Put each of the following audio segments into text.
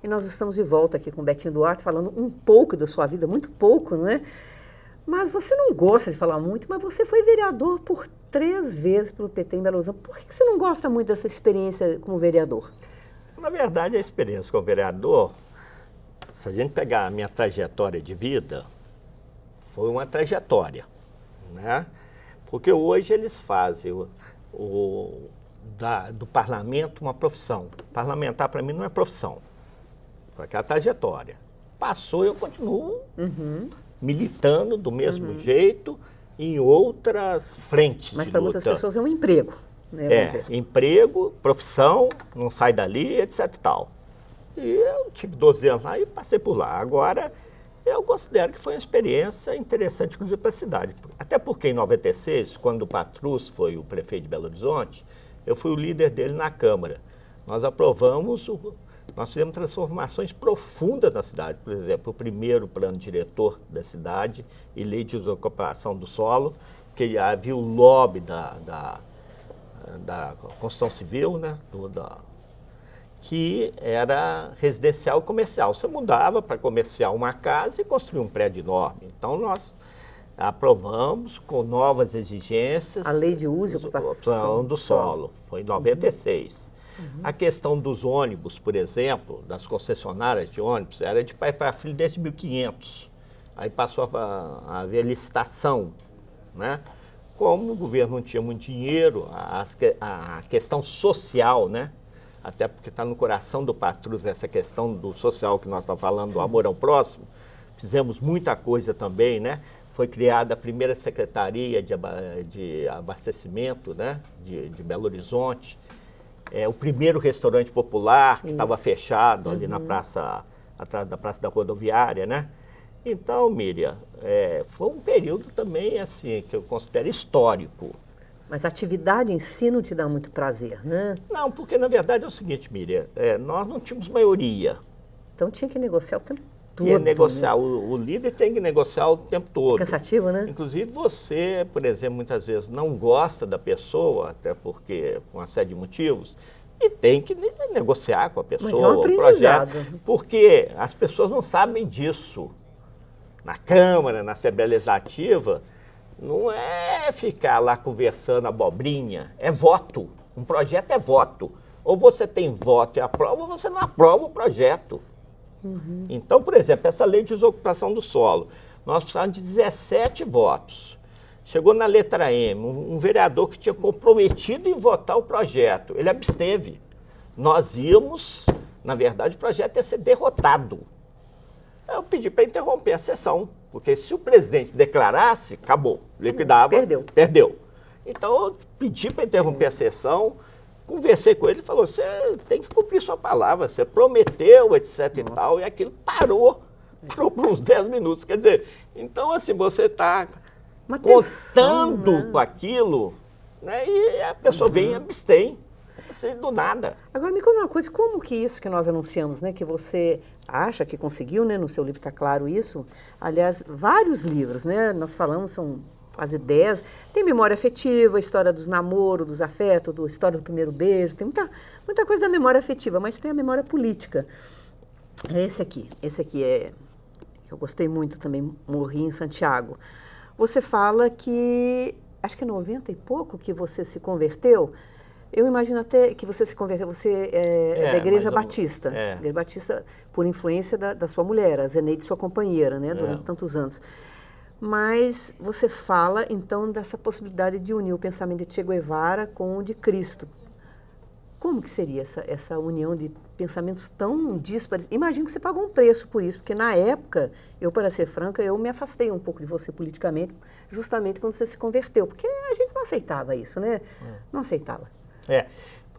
E nós estamos de volta aqui com o Betinho Duarte, falando um pouco da sua vida, muito pouco, não é? Mas você não gosta de falar muito, mas você foi vereador por 3 vezes pelo PT em Belo Horizonte. Por que você não gosta muito dessa experiência como vereador? Na verdade, a experiência como vereador, se a gente pegar a minha trajetória de vida, foi uma trajetória, né? Porque hoje eles fazem do parlamento uma profissão. Parlamentar, para mim, não é profissão. Foi aquela trajetória. Passou, eu continuo militando do mesmo jeito em outras frentes. Mas para muitas pessoas é um emprego, né? Emprego, profissão, não sai dali, etc e tal. E eu tive 12 anos lá e passei por lá. Agora, eu considero que foi uma experiência interessante, inclusive, para a cidade. Até porque em 96, quando o Patrus foi o prefeito de Belo Horizonte, eu fui o líder dele na Câmara. Nós aprovamos, nós fizemos transformações profundas na cidade. Por exemplo, o primeiro plano diretor da cidade e lei de usucapião do solo, que havia o lobby da construção civil, né, que era residencial e comercial. Você mudava para comercial uma casa e construía um prédio enorme. Então, nós aprovamos com novas exigências. A lei de uso e ocupação do solo. Foi em 96. A questão dos ônibus, por exemplo, das concessionárias de ônibus, era de pai para filho desde 1500. Aí passou a haver licitação, né? Como o governo não tinha muito dinheiro, a questão social, né? Até porque está no coração do Patrus essa questão do social que nós estamos falando, do amor ao próximo. Fizemos muita coisa também, né? Foi criada a primeira secretaria de abastecimento, né? de Belo Horizonte. O primeiro restaurante popular que estava fechado ali na praça, atrás da Praça da Rodoviária, né? Então, Miriam, foi um período também, assim, que eu considero histórico. Mas a atividade em si não te dá muito prazer, né? Não, porque na verdade é o seguinte, Miriam, nós não tínhamos maioria. Então tinha que negociar o tempo todo. Tinha que negociar, né? o líder tem que negociar o tempo todo. Cansativo, né? Inclusive você, por exemplo, muitas vezes não gosta da pessoa, até porque por uma série de motivos, e tem que negociar com a pessoa. Mas é um aprendizado. O projeto, porque as pessoas não sabem disso. Na Câmara, na Assembleia Legislativa, não é ficar lá conversando abobrinha, é voto. Um projeto é voto. Ou você tem voto e aprova, ou você não aprova o projeto. Então, por exemplo, essa lei de desocupação do solo, nós precisávamos de 17 votos. Chegou na letra M, um vereador que tinha comprometido em votar o projeto, ele absteve. Nós íamos, na verdade, o projeto ia ser derrotado. Eu pedi para interromper a sessão, porque se o presidente declarasse, acabou, liquidava, perdeu. Então, eu pedi para interromper a sessão, conversei com ele, ele falou, você tem que cumprir sua palavra, você prometeu, etc e tal, e aquilo parou por uns 10 minutos. Quer dizer, então, assim, você está contando com aquilo, né, e a pessoa vem e abstém. Assim, do nada. Agora me conta uma coisa, como que isso que nós anunciamos, né, que você acha que conseguiu, né, no seu livro está claro isso, aliás, vários livros, né, nós falamos, são quase 10, tem memória afetiva, história dos namoros, dos afetos, história do primeiro beijo, tem muita coisa da memória afetiva, mas tem a memória política. Esse aqui eu gostei muito também, Morri em Santiago. Você fala que, acho que é 90 e pouco que você se converteu. Eu imagino até que você se converteu, você é da Igreja Batista. Igreja Batista, por influência da sua mulher, a Zeneide, sua companheira, né, durante tantos anos. Mas você fala, então, dessa possibilidade de unir o pensamento de Che Guevara com o de Cristo. Como que seria essa união de pensamentos tão díspares? Imagino que você pagou um preço por isso, porque na época, eu, para ser franca, eu me afastei um pouco de você politicamente, justamente quando você se converteu, porque a gente não aceitava isso, né? Não aceitava.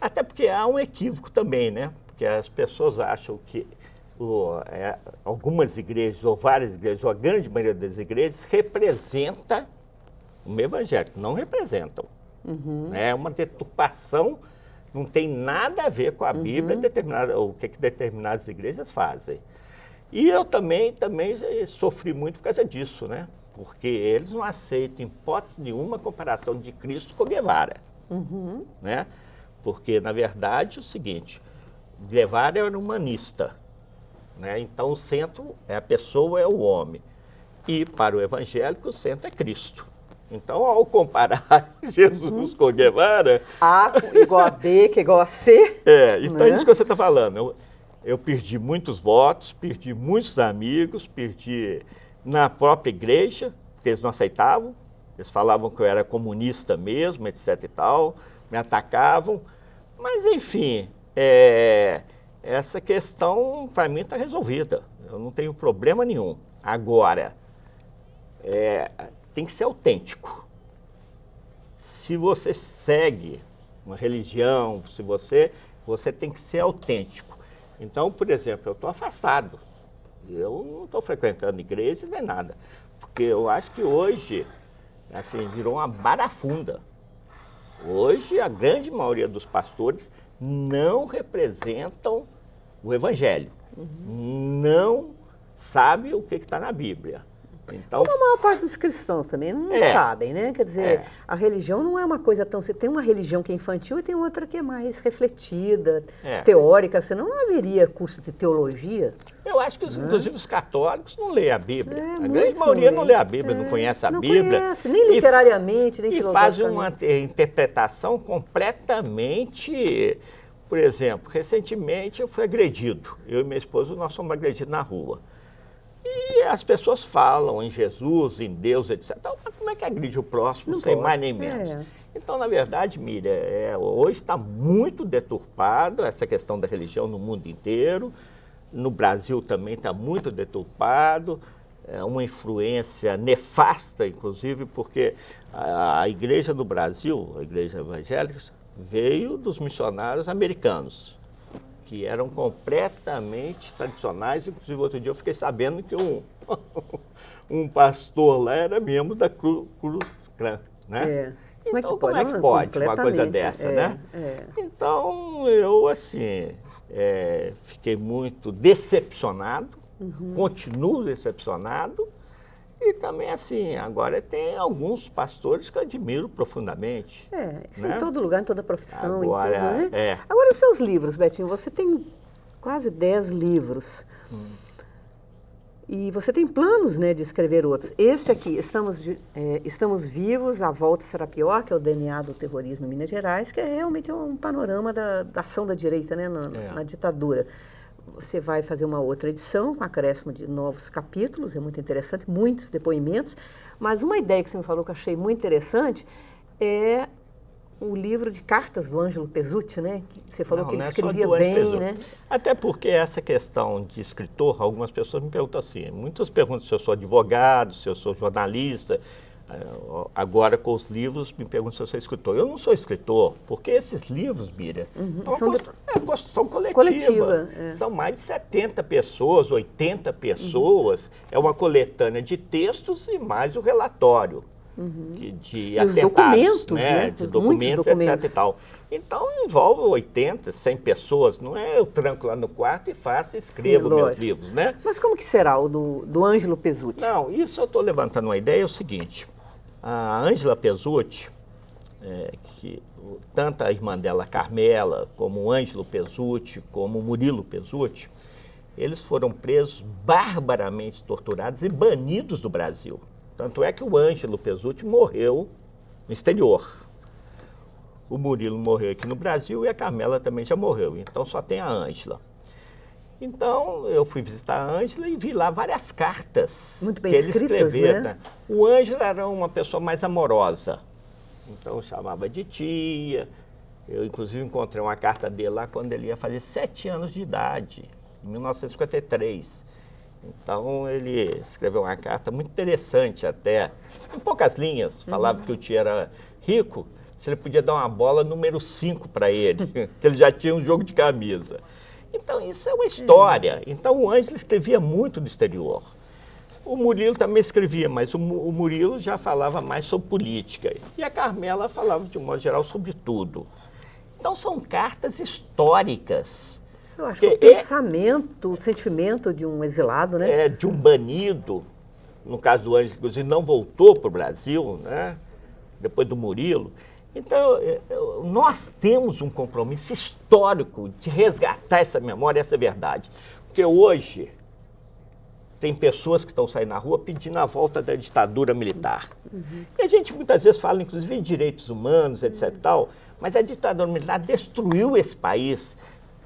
Até porque há um equívoco também, né? Porque as pessoas acham que algumas igrejas, ou várias igrejas, ou a grande maioria das igrejas, representa o meio evangélico. Não representam. É uma deturpação, não tem nada a ver com a Bíblia, o que determinadas igrejas fazem. E eu também sofri muito por causa disso, né? Porque eles não aceitam, em hipótese nenhuma, a comparação de Cristo com Guevara. Né? Porque, na verdade, é o seguinte, Guevara era humanista, né? Então, o centro é a pessoa, é o homem. E para o evangélico, o centro é Cristo. Então, ao comparar Jesus com Guevara... A igual a B, que é igual a C. Então é isso que você está falando. Eu perdi muitos votos, perdi muitos amigos, perdi na própria igreja, porque eles não aceitavam. Eles falavam que eu era comunista mesmo, etc e tal, me atacavam. Mas, enfim, essa questão, para mim, está resolvida. Eu não tenho problema nenhum. Agora, tem que ser autêntico. Se você segue uma religião, se você tem que ser autêntico. Então, por exemplo, eu estou afastado. Eu não estou frequentando igreja nem nada. Porque eu acho que hoje, assim, virou uma barafunda. Hoje, a grande maioria dos pastores não representam o Evangelho. Não sabe o que está na Bíblia. Então, como a maior parte dos cristãos também não sabem, né? Quer dizer, a religião não é uma coisa tão... Você tem uma religião que é infantil e tem outra que é mais refletida, teórica. Senão não haveria curso de teologia. Eu acho que, inclusive, os católicos não leem a Bíblia. A grande maioria não lê a Bíblia, não conhece a Bíblia. Não conhece, nem literariamente, nem filosoficamente. E faz uma interpretação completamente... Por exemplo, recentemente eu fui agredido. Eu e minha esposa, nós fomos agredidos na rua. E as pessoas falam em Jesus, em Deus, etc. Então, como é que agride o próximo sem mais nem menos? Então, na verdade, Miriam, hoje está muito deturpado essa questão da religião no mundo inteiro. No Brasil também está muito deturpado. É uma influência nefasta, inclusive, porque a igreja no Brasil, a igreja evangélica, veio dos missionários americanos, que eram completamente tradicionais. Inclusive, outro dia eu fiquei sabendo que um pastor lá era membro da Cruz Clã, né? Então, como é que pode uma coisa dessa, né? Então, eu, assim, fiquei muito decepcionado, continuo decepcionado, e também, assim, agora tem alguns pastores que eu admiro profundamente. Isso em todo lugar, em toda profissão, agora, em tudo, né? Agora, os seus livros, Betinho, você tem quase 10 livros. E você tem planos, né, de escrever outros. Este aqui, Estamos Vivos, A Volta Será Pior, que é o DNA do terrorismo em Minas Gerais, que é realmente um panorama da ação da direita, né, na ditadura. Você vai fazer uma outra edição com acréscimo de novos capítulos, é muito interessante, muitos depoimentos. Mas uma ideia que você me falou que eu achei muito interessante é o livro de cartas do Ângelo Pezzutti, né? Que você falou que ele escrevia bem, né? Até porque essa questão de escritor, algumas pessoas me perguntam assim, muitas perguntam se eu sou advogado, se eu sou jornalista. Agora, com os livros, me perguntam se eu sou escritor. Eu não sou escritor, porque esses livros, Miriam, é construção coletiva. São mais de 70 pessoas, 80 pessoas. É uma coletânea de textos e mais o relatório de atentados, os documentos, né? De documentos, etc. E tal. Então, envolve 80, 100 pessoas. Não é eu tranco lá no quarto e faço e escrevo meus livros, né? Mas como que será o do Ângelo Pezzutti? Não, isso eu estou levantando uma ideia, é o seguinte. A Ângela Pezzutti, que tanto a irmã dela, Carmela, como o Ângelo Pezzutti, como o Murilo Pezzutti, eles foram presos, barbaramente torturados e banidos do Brasil. Tanto é que o Ângelo Pezzutti morreu no exterior. O Murilo morreu aqui no Brasil e a Carmela também já morreu. Então só tem a Ângela. Então eu fui visitar a Ângela e vi lá várias cartas muito bem que ele escritas, escrevia, né? O Ângelo era uma pessoa mais amorosa. Então chamava de tia. Eu inclusive encontrei uma carta dele lá quando ele ia fazer 7 anos de idade, em 1953. Então ele escreveu uma carta muito interessante até, em poucas linhas, falava que o tio era rico, se ele podia dar uma bola número 5 para ele, que ele já tinha um jogo de camisa. Então isso é uma história. Então o Ângelo escrevia muito no exterior. O Murilo também escrevia, mas o Murilo já falava mais sobre política. E a Carmela falava de um modo geral sobre tudo. Então são cartas históricas. Eu acho que o pensamento, o sentimento de um exilado, né? De um banido, no caso do Ângelo, inclusive, não voltou para o Brasil, né? Depois do Murilo. Então, nós temos um compromisso histórico de resgatar essa memória, essa verdade. Porque hoje tem pessoas que estão saindo na rua pedindo a volta da ditadura militar. E a gente muitas vezes fala, inclusive, em direitos humanos, etc. e tal, mas a ditadura militar destruiu esse país.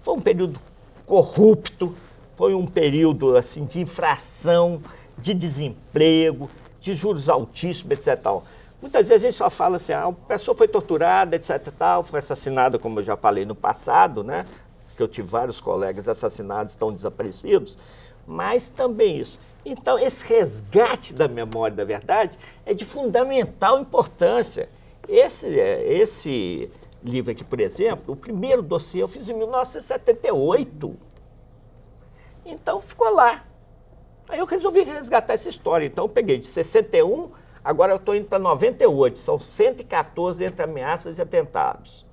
Foi um período corrupto, foi um período assim, de infração, de desemprego, de juros altíssimos, etc. Tal. Muitas vezes a gente só fala assim, a pessoa foi torturada, etc. Tal, foi assassinada, como eu já falei no passado, né? Que eu tive vários colegas assassinados, estão desaparecidos, mas também isso. Então, esse resgate da memória da verdade é de fundamental importância. Esse livro aqui, por exemplo, o primeiro dossiê eu fiz em 1978. Então, ficou lá. Aí eu resolvi resgatar essa história. Então, eu peguei de 61, agora eu estou indo para 98. São 114 entre ameaças e atentados.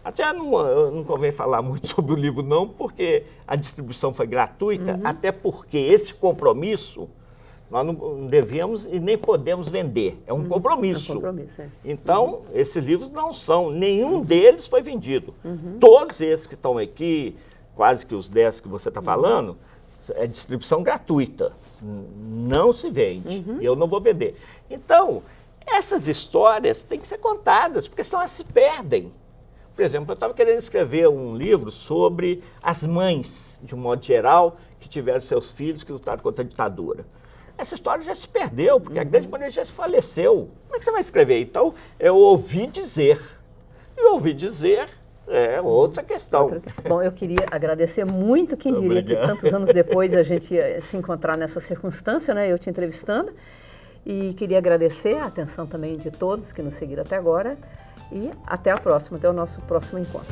Até não convém falar muito sobre o livro, não, porque a distribuição foi gratuita, até porque esse compromisso nós não devemos e nem podemos vender. É um compromisso. É um compromisso, é. Então, esses livros não são, nenhum deles foi vendido. Todos esses que estão aqui, quase que os 10 que você está falando, é distribuição gratuita. Não se vende. Eu não vou vender. Então, essas histórias têm que ser contadas, porque senão elas se perdem. Por exemplo, eu estava querendo escrever um livro sobre as mães, de um modo geral, que tiveram seus filhos que lutaram contra a ditadura. Essa história já se perdeu, porque a grande maioria já se faleceu. Como é que você vai escrever? Então, eu ouvi dizer. E ouvir dizer é outra questão. Bom, eu queria agradecer muito, quem diria que tantos anos depois a gente ia se encontrar nessa circunstância, né? Eu te entrevistando. E queria agradecer a atenção também de todos que nos seguiram até agora. E até a próxima, até o nosso próximo encontro.